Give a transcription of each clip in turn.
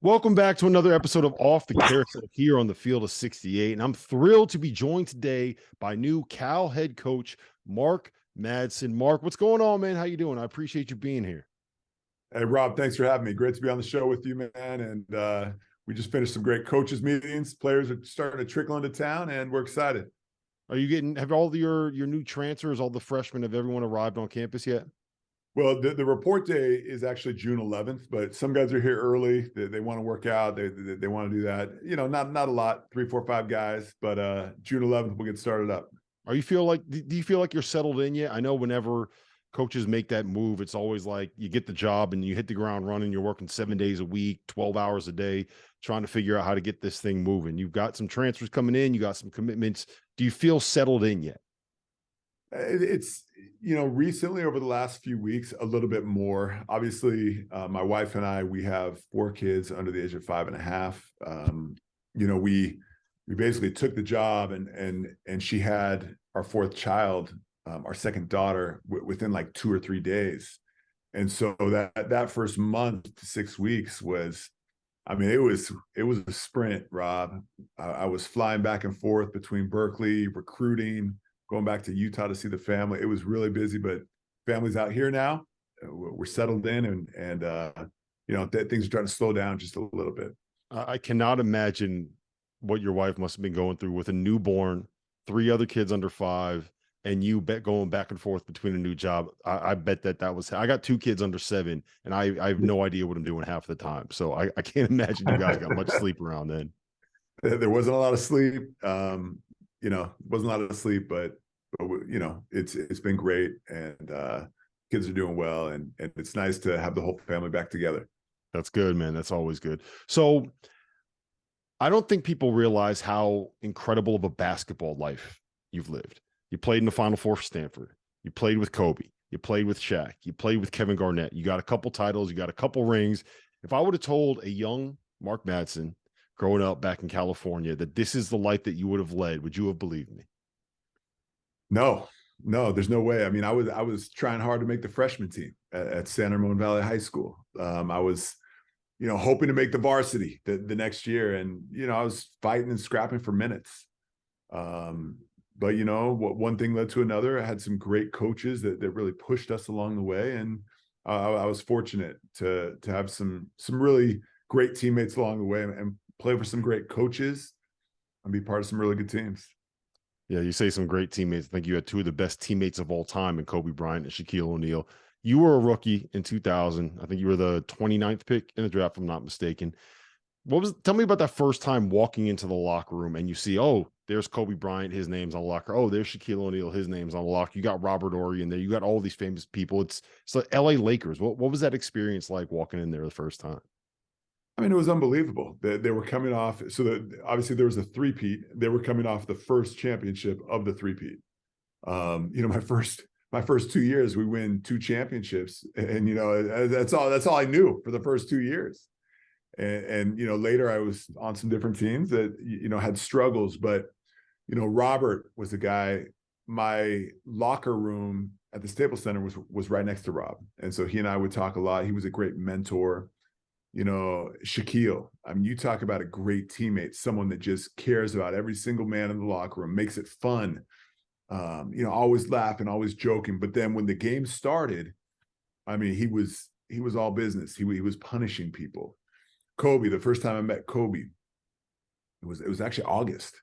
Welcome back to another episode of Off the Carousel here on the field of 68. And I'm thrilled to be joined today by new Cal head coach, Mark Madsen. Mark, what's going on, man? How you doing? I appreciate you being here. Hey, Rob, thanks for having me. Great to be on the show with you, man. And we just finished some great coaches meetings. Players are starting to trickle into town, and we're excited. Have all your new transfers, all the freshmen, have everyone arrived on campus yet? Well, the report day is actually June 11th, but some guys are here early. They want to work out. They want to do that. You know, not a lot, 3, 4, 5 guys, but June 11th we'll get started up. Do you feel like you're settled in yet? I know whenever coaches make that move, it's always like you get the job and you hit the ground running. You're working 7 days a week, 12 hours a day, trying to figure out how to get this thing moving. You've got some transfers coming in, you got some commitments. Do you feel settled in yet? It's, recently over the last few weeks, a little bit more. Obviously, my wife and I, we have 4 kids under the age of 5.5. We basically took the job and she had our 4th child, our second daughter, within like 2 or 3 days. And so that first month to 6 weeks was, it was a sprint, Rob. I was flying back and forth between Berkeley, recruiting, going back to Utah to see the family. It was really busy, but family's out here now. We're settled in, and things are starting to slow down just a little bit. I cannot imagine what your wife must have been going through with a newborn, 3 other kids under 5, and you going back and forth between a new job. I bet that was. I got 2 kids under 7, and I have no idea what I'm doing half the time. So I can't imagine you guys got much sleep around then. There wasn't a lot of sleep. Wasn't a lot of sleep, but it's been great, and kids are doing well, and it's nice to have the whole family back together. That's good, man. That's always good. So I don't think people realize how incredible of a basketball life you've lived. You played in the Final Four for Stanford. You played with Kobe. You played with Shaq. You played with Kevin Garnett. You got a couple titles. You got a couple rings. If I would have told a young Mark Madsen growing up back in California that this is the life that you would have led, would you have believed me? No, there's no way. I was trying hard to make the freshman team at San Ramon Valley High School. I was, hoping to make the varsity the next year. And, I was fighting and scrapping for minutes. But one thing led to another. I had some great coaches that really pushed us along the way. And I was fortunate to have some really great teammates along the way and play for some great coaches and be part of some really good teams. Yeah, you say some great teammates. I think you had 2 of the best teammates of all time in Kobe Bryant and Shaquille O'Neal. You were a rookie in 2000. I think you were the 29th pick in the draft, if I'm not mistaken. Tell me about that first time walking into the locker room and you see, oh, there's Kobe Bryant, his name's on the locker. Oh, there's Shaquille O'Neal, his name's on the locker. You got Robert Horry in there. You got all these famous people. It's the LA Lakers. What was that experience like walking in there the first time? It was unbelievable. They were coming off. So obviously there was a three-peat. They were coming off the first championship of the three-peat. My first 2 years, we win 2 championships, and that's all I knew for the first 2 years. And later I was on some different teams that had struggles, but Robert was the guy. My locker room at the Staples Center was right next to Rob, and so he and I would talk a lot. He was a great mentor. Shaquille, you talk about a great teammate, someone that just cares about every single man in the locker room, makes it fun, always laughing, always joking. But then when the game started, he was all business. He was punishing people. Kobe, the first time I met Kobe, it was actually August,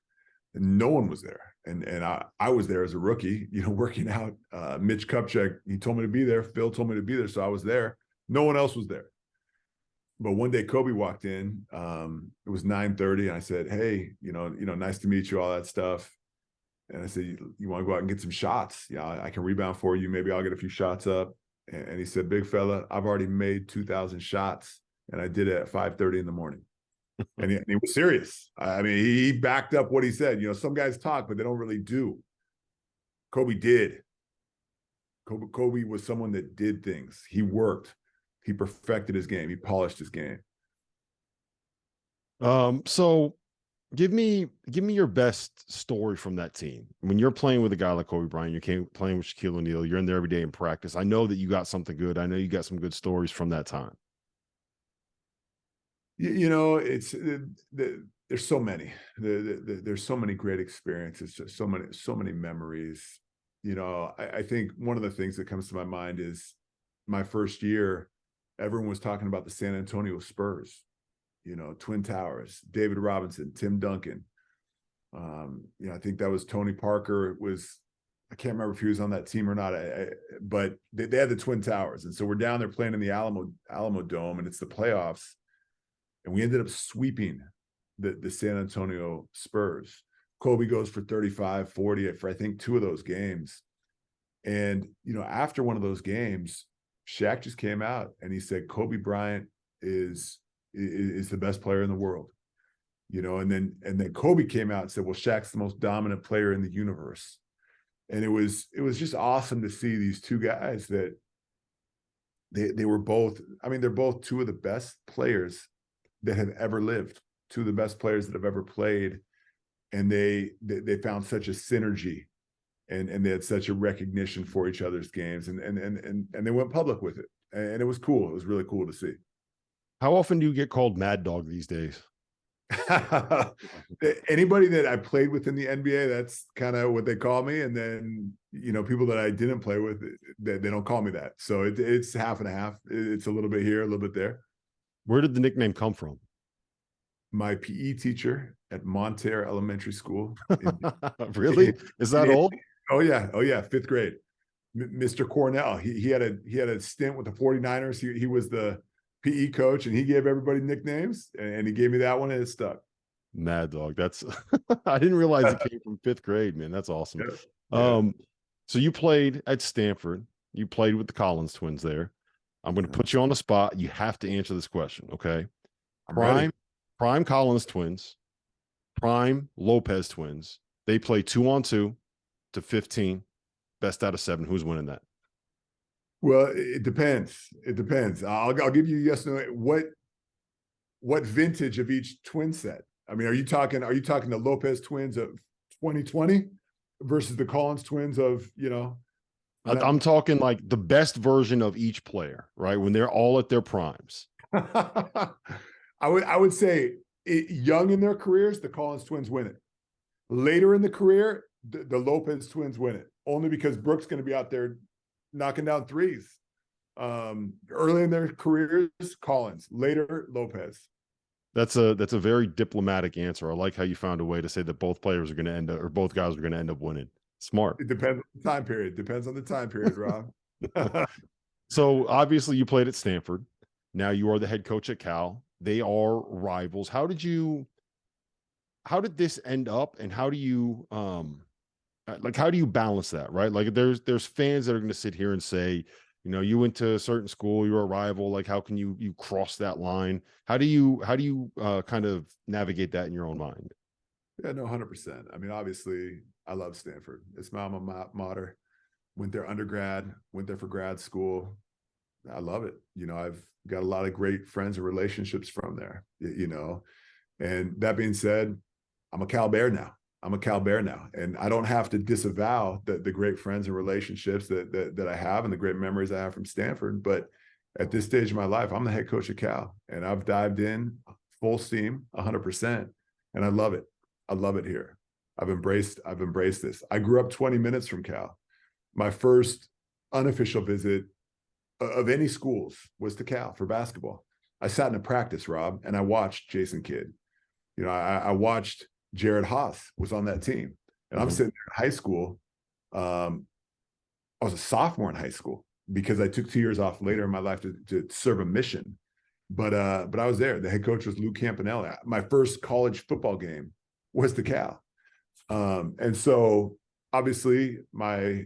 and no one was there. And I was there as a rookie, working out. Mitch Kupchak, he told me to be there. Phil told me to be there, so I was there. No one else was there. But one day Kobe walked in. It was 9:30, and I said, "Hey, nice to meet you," all that stuff. And I said, "You want to go out and get some shots? I can rebound for you. Maybe I'll get a few shots up." And he said, "Big fella, I've already made 2,000 shots, and I did it at 5:30 in the morning." And he was serious. He backed up what he said. Some guys talk, but they don't really do. Kobe did. Kobe was someone that did things. He worked. He perfected his game. He polished his game. So give me your best story from that team. When you're playing with a guy like Kobe Bryant, you're playing with Shaquille O'Neal, you're in there every day in practice. I know that you got something good. I know you got some good stories from that time. It's there's so many. There's so many great experiences, just so many memories. I think one of the things that comes to my mind is my first year. Everyone was talking about the San Antonio Spurs. Twin Towers, David Robinson, Tim Duncan. I think that was Tony Parker. I can't remember if he was on that team or not. But they had the Twin Towers, and so we're down there playing in the Alamo Dome, and it's the playoffs. And we ended up sweeping the San Antonio Spurs. Kobe goes for 35, 40 for I think 2 of those games. And after one of those games, Shaq just came out and he said Kobe Bryant is the best player in the world. And then Kobe came out and said, well, Shaq's the most dominant player in the universe. And it was just awesome to see these two guys that they were both, I mean, they're both 2 of the best players that have ever lived, 2 of the best players that have ever played. And they found such a synergy and they had such a recognition for each other's games and they went public with it. And it was cool. It was really cool to see. How often do you get called Mad Dog these days? Anybody that I played with in the NBA, that's kind of what they call me. And then, people that I didn't play with, they don't call me that. So it's half and a half. It's a little bit here, a little bit there. Where did the nickname come from? My PE teacher at Monterey Elementary School. Really? Is that old? Oh yeah. 5th grade. Mr. Cornell. He had a stint with the 49ers. He was the PE coach and he gave everybody nicknames and he gave me that one and it stuck. Mad Dog. That's I didn't realize it came from 5th grade, man. That's awesome. Yeah. So you played at Stanford. You played with the Collins twins there. I'm going to put you on the spot. You have to answer this question, okay? Prime Collins twins, prime Lopez twins. They play 2-on-2 to 15. Best out of 7. Who's winning that? Well, it depends. I'll give you yes or no. What vintage of each twin set? I mean, are you talking the Lopez twins of 2020 versus the Collins twins of, I'm talking like the best version of each player, right? When they're all at their primes. I would say young in their careers, the Collins twins win it. Later in the career, the Lopez twins win it. Only because Brooks going to be out there knocking down threes. Early in their careers, Collins. Later, Lopez. That's a very diplomatic answer. I like how you found a way to say that both players are going to end up, or both guys are going to end up winning. Smart. It depends on the time period. Rob. So obviously you played at Stanford. Now you are the head coach at Cal. They are rivals. How did this end up, and how do you balance that, right? Like there's fans that are going to sit here and say, you went to a certain school, you're a rival. Like, how can you cross that line? How do you kind of navigate that in your own mind? Yeah, no, 100%. I mean, obviously I love Stanford. It's my alma mater. Went there undergrad, went there for grad school. I love it. I've got a lot of great friends and relationships from there, and that being said, I'm a Cal Bear now. And I don't have to disavow the great friends and relationships that I have and the great memories I have from Stanford. But at this stage of my life, I'm the head coach at Cal, and I've dived in full steam, 100%, and I love it. I love it here. I've embraced this. I grew up 20 minutes from Cal. My first unofficial visit of any schools was to Cal for basketball. I sat in a practice, Rob, and I watched Jason Kidd. I watched Jared Haas was on that team. And I'm sitting there in high school. I was a sophomore in high school because I took 2 years off later in my life to serve a mission. But I was there. The head coach was Lou Campanella. My first college football game was the Cal. And so obviously I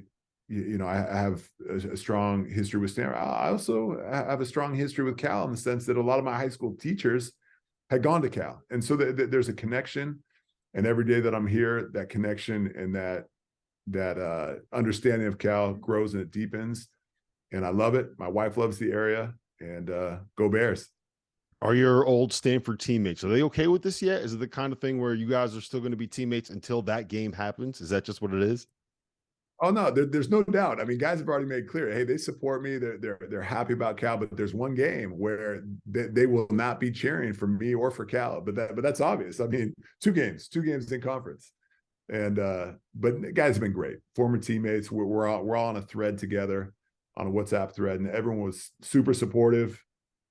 have a strong history with Stanford. I also have a strong history with Cal in the sense that a lot of my high school teachers had gone to Cal. And so there's a connection. And every day that I'm here, that connection and that understanding of Cal grows and it deepens. And I love it. My wife loves the area, and go Bears. Are your old Stanford teammates, are they okay with this yet? Is it the kind of thing where you guys are still going to be teammates until that game happens? Is that just what it is? Oh no, there's no doubt. I mean, guys have already made clear, hey, they support me. They're happy about Cal, but there's one game where they will not be cheering for me or for Cal. But that's obvious. I mean, two games in conference, and but guys have been great. Former teammates, we're all on a thread together, on a WhatsApp thread, and everyone was super supportive,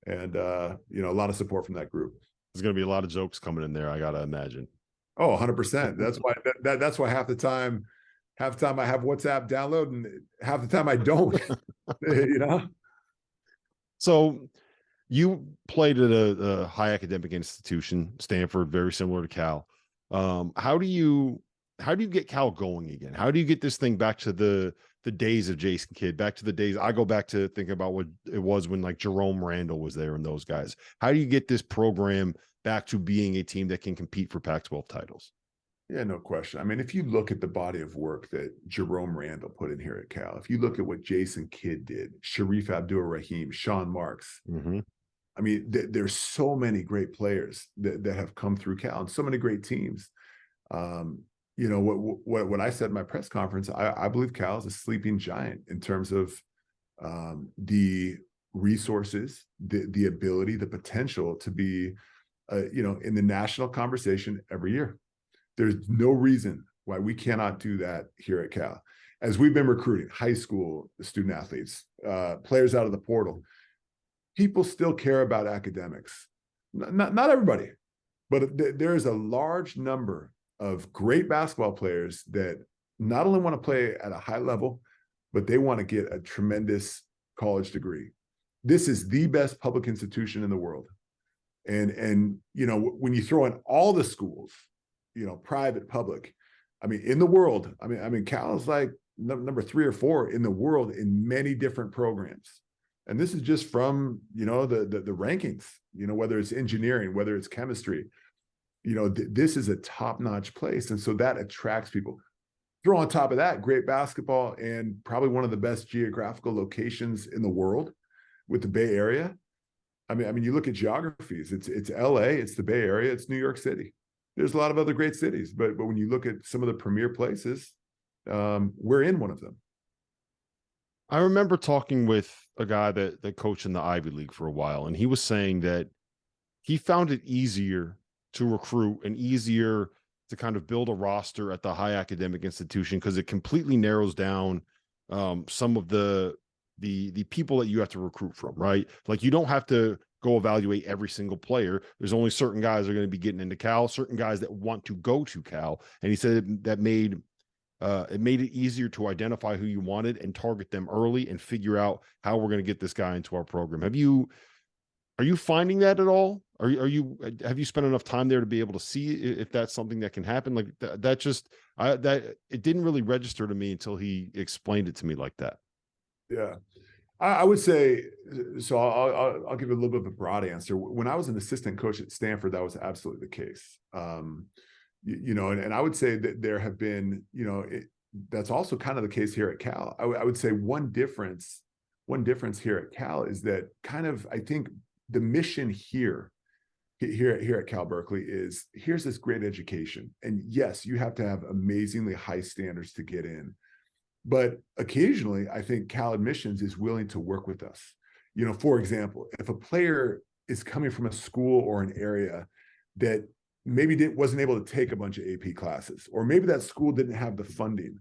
and a lot of support from that group. There's going to be a lot of jokes coming in there, I gotta imagine. Oh, 100%. That's why that's why half the time I have WhatsApp download and half the time I don't. you know? So you played at a high academic institution, Stanford, very similar to Cal. How do you get Cal going again? How do you get this thing back to the days of Jason Kidd, back to the days I go back to thinking about what it was when like Jerome Randall was there and those guys. How do you get this program back to being a team that can compete for Pac-12 titles? Yeah, no question. I mean, if you look at the body of work that Jerome Randall put in here at Cal, if you look at what Jason Kidd did, Sharif Abdur-Rahim, Sean Marks, Mm-hmm. I mean, there's so many great players that have come through Cal and so many great teams. What I said in my press conference, I believe Cal is a sleeping giant in terms of the resources, the ability, the potential to be, in the national conversation every year. There's no reason why we cannot do that here at Cal. As we've been recruiting high school student athletes, players out of the portal, people still care about academics. Not everybody, but there's a large number of great basketball players that not only want to play at a high level, but they want to get a tremendous college degree. This is the best public institution in the world. And when you throw in all the schools, private, public, I mean, in the world, I mean, Cal is like number 3 or 4 in the world in many different programs. And this is just from, the rankings, whether it's engineering, whether it's chemistry, this is a top-notch place. And so that attracts people. Throw on top of that great basketball and probably one of the best geographical locations in the world with the Bay Area. I mean, you look at geographies, it's LA, it's the Bay Area, it's New York City. There's a lot of other great cities, but when you look at some of the premier places, we're in one of them. I remember talking with a guy that coached in the Ivy League for a while, and he was saying that he found it easier to recruit and easier to kind of build a roster at the high academic institution because it completely narrows down some of the people that you have to recruit from, right? Like you don't have to go evaluate every single player. There's only certain guys that are going to be getting into Cal, certain guys that want to go to Cal. And he said that made it easier to identify who you wanted and target them early and figure out how we're going to get this guy into our program. Are you finding that at all? Have you spent enough time there to be able to see if that's something that can happen? Like that it didn't really register to me until he explained it to me like that. Yeah. I would say, so I'll give you a little bit of a broad answer. When I was an assistant coach at Stanford, that was absolutely the case. And I would say that there have been, that's also kind of the case here at Cal. I would say one difference here at Cal is that kind of, I think the mission here at Cal Berkeley is here's this great education. And yes, you have to have amazingly high standards to get in. But occasionally, I think Cal Admissions is willing to work with us. For example, if a player is coming from a school or an area that maybe wasn't able to take a bunch of AP classes, or maybe that school didn't have the funding,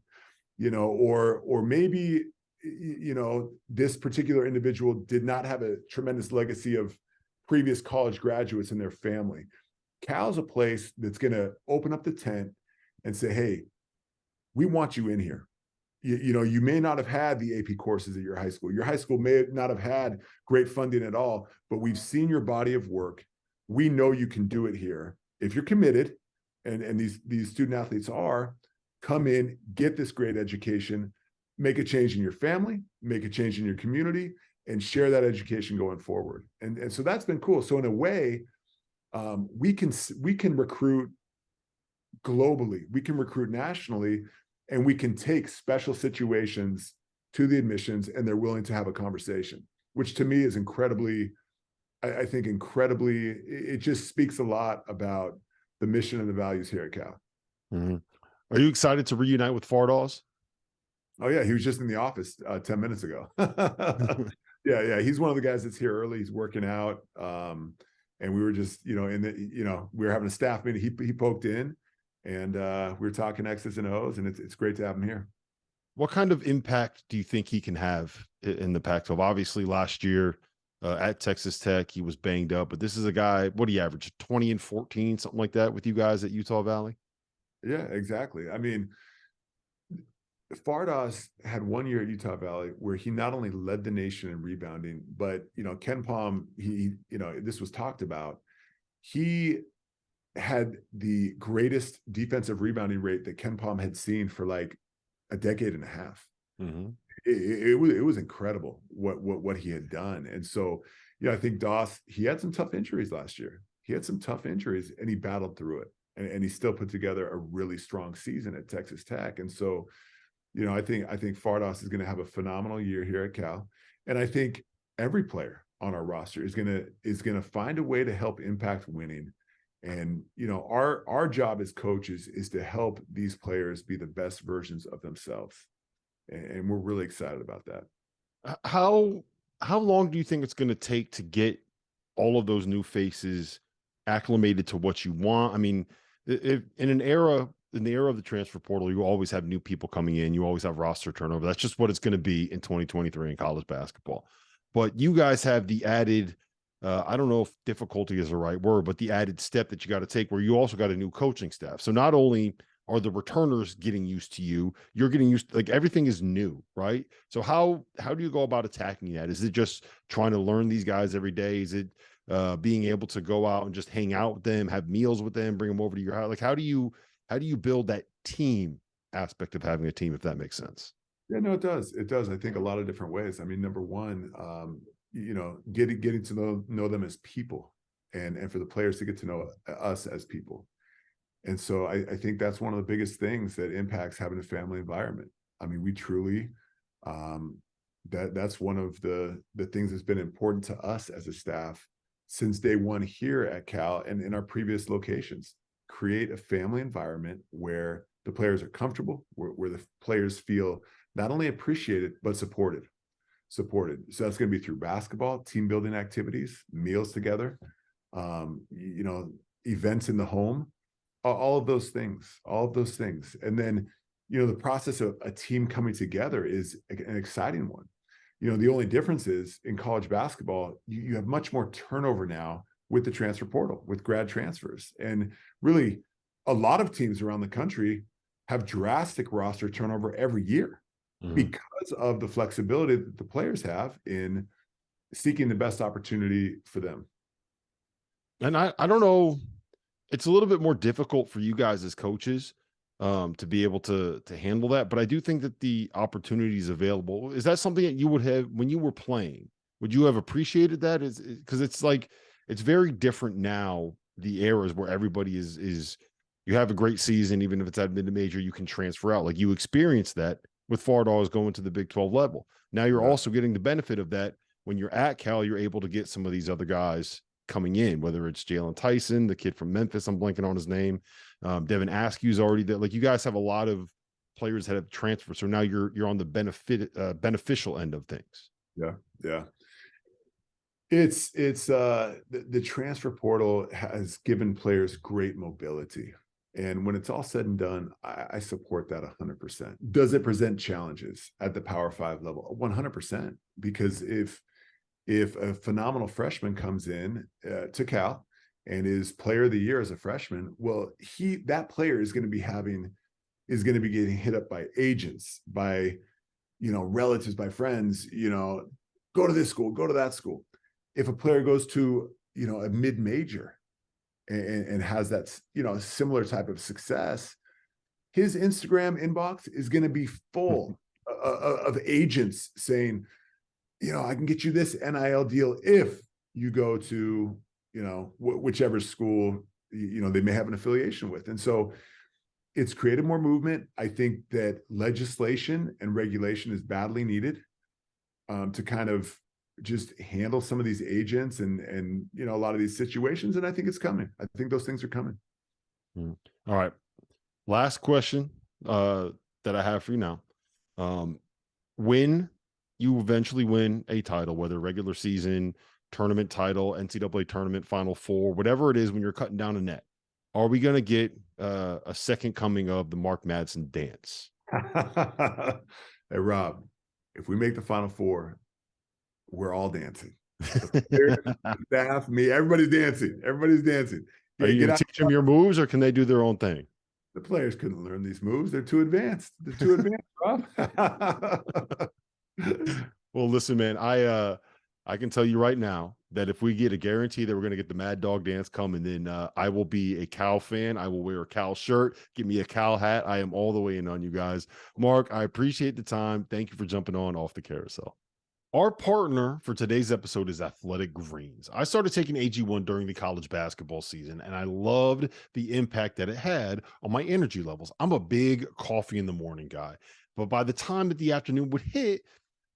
or maybe, this particular individual did not have a tremendous legacy of previous college graduates in their family. Cal's a place that's going to open up the tent and say, hey, we want you in here. You may not have had the AP courses at your high school. Your high school may not have had great funding at all, but we've seen your body of work. We know you can do it here. If you're committed, and these student athletes are, come in, get this great education, make a change in your family, make a change in your community, and share that education going forward. And so that's been cool. So in a way, we can recruit globally, we can recruit nationally, and we can take special situations to the admissions, and they're willing to have a conversation, which to me is incredibly, I think incredibly, it just speaks a lot about the mission and the values here at Cal. Mm-hmm. Are you excited to reunite with Fardaws? Oh yeah, he was just in the office 10 minutes ago. Yeah, he's one of the guys that's here early. He's working out. And we were just, we were having a staff meeting. He poked in, and we were talking X's and O's, and it's great to have him here. What kind of impact do you think he can have in the Pac-12? Obviously, last year at Texas Tech, he was banged up, but this is a guy. What do you average? 20 and 14, something like that, with you guys at Utah Valley. Yeah, exactly. I mean, Fardas had 1 year at Utah Valley where he not only led the nation in rebounding, but Ken Palm, this was talked about. He had the greatest defensive rebounding rate that Ken Palm had seen for like a decade and a half. Mm-hmm. It was incredible what he had done. And so, I think Doss, he had some tough injuries last year. He had some tough injuries and he battled through it. And he still put together a really strong season at Texas Tech. And so, I think Fardas is going to have a phenomenal year here at Cal. And I think every player on our roster is going to find a way to help impact winning. And our job as coaches is to help these players be the best versions of themselves. And we're really excited about that. How long do you think it's going to take to get all of those new faces acclimated to what you want? I mean, if in the era of the transfer portal, you always have new people coming in. You always have roster turnover. That's just what it's going to be in 2023 in college basketball. But you guys have the added, I don't know if difficulty is the right word, but the added step that you got to take where you also got a new coaching staff. So not only are the returners getting used to you, you're getting used to, like, everything is new, right? So how do you go about attacking that? Is it just trying to learn these guys every day? Is it being able to go out and just hang out with them, have meals with them, bring them over to your house? Like, how do you build that team aspect of having a team, if that makes sense? Yeah, no, it does. It does. I think a lot of different ways. I mean, number one, getting to know them as people, and for the players to get to know us as people. And so I think that's one of the biggest things that impacts having a family environment. I mean, we truly, that's one of the things that's been important to us as a staff since day one here at Cal and in our previous locations. Create a family environment where the players are comfortable, where the players feel not only appreciated, but supported. So that's going to be through basketball, team building activities, meals together, events in the home, all of those things. And then, the process of a team coming together is an exciting one. The only difference is in college basketball, you have much more turnover now with the transfer portal, with grad transfers. And really, a lot of teams around the country have drastic roster turnover every year because of the flexibility that the players have in seeking the best opportunity for them. And I don't know, it's a little bit more difficult for you guys as coaches to be able to handle that. But I do think that the opportunity is available. Is that something that you would have when you were playing? Would you have appreciated that? Is because it's like it's very different now. The eras where everybody is you have a great season, even if it's at mid-major, you can transfer out. Like you experienced that with Fardaws going to the Big 12 level. Now you're also getting the benefit of that when you're at Cal. You're able to get some of these other guys coming in, whether it's Jalen Tyson, the kid from Memphis, I'm blanking on his name. Devin Askew's already there. Like you guys have a lot of players that have transferred. So now you're on the beneficial end of things. Yeah. It's the transfer portal has given players great mobility. And when it's all said and done, I support that 100%. Does it present challenges at the Power 5 level? 100%. Because if a phenomenal freshman comes in to Cal and is player of the year as a freshman, well, that player is going to be getting hit up by agents, by relatives, by friends, go to this school, go to that school. If a player goes to a mid-major and has that similar type of success, his Instagram inbox is going to be full of agents saying, I can get you this NIL deal if you go to, whichever school, they may have an affiliation with. And so it's created more movement. I think that legislation and regulation is badly needed to kind of just handle some of these agents and a lot of these situations. And I think it's coming. I think those things are coming. All right. Last question that I have for you now. When you eventually win a title, whether regular season, tournament title, NCAA tournament, Final Four, whatever it is, when you're cutting down a net, are we going to get a second coming of the Mark Madsen dance? Hey, Rob, if we make the Final Four, we're all dancing. The players, the staff, me, everybody's dancing. Everybody's dancing. Are you Get going out. to teach them your moves, or can they do their own thing? The players couldn't learn these moves. They're too advanced. They're too advanced, Rob. Well, listen, man, I can tell you right now that if we get a guarantee that we're going to get the Mad Dog dance coming, then I will be a Cal fan. I will wear a Cal shirt. Give me a Cal hat. I am all the way in on you guys. Mark, I appreciate the time. Thank you for jumping on Off the Carousel. Our partner for today's episode is Athletic Greens. I started taking AG1 during the college basketball season, and I loved the impact that it had on my energy levels. I'm a big coffee in the morning guy, but by the time that the afternoon would hit,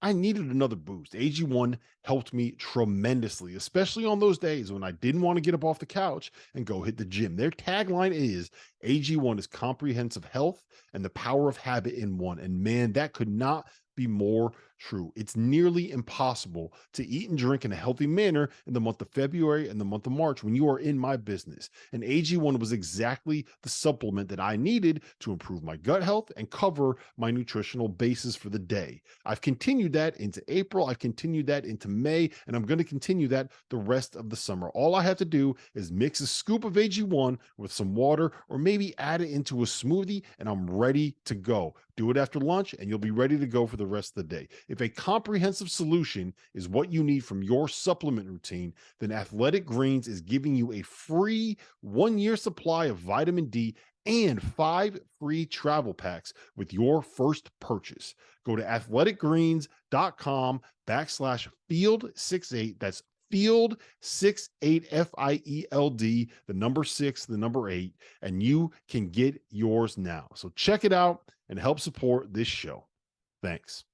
I needed another boost. AG1 helped me tremendously, especially on those days when I didn't want to get up off the couch and go hit the gym. Their tagline is AG1 is comprehensive health and the power of habit in one. And man, that could not be more true. It's nearly impossible to eat and drink in a healthy manner in the month of February and the month of March when you are in my business. And AG1 was exactly the supplement that I needed to improve my gut health and cover my nutritional basis for the day. I've continued that into April. I've continued that into May, and I'm going to continue that the rest of the summer. All I have to do is mix a scoop of AG1 with some water, or maybe add it into a smoothie, and I'm ready to go. Do it after lunch, and you'll be ready to go for the rest of the day. If a comprehensive solution is what you need from your supplement routine, then Athletic Greens is giving you a free 1-year supply of vitamin D and 5 free travel packs with your first purchase. Go to athleticgreens.com/field68. That's field 68, FIELD, the number 6, the number 8, and you can get yours now. So check it out and help support this show. Thanks.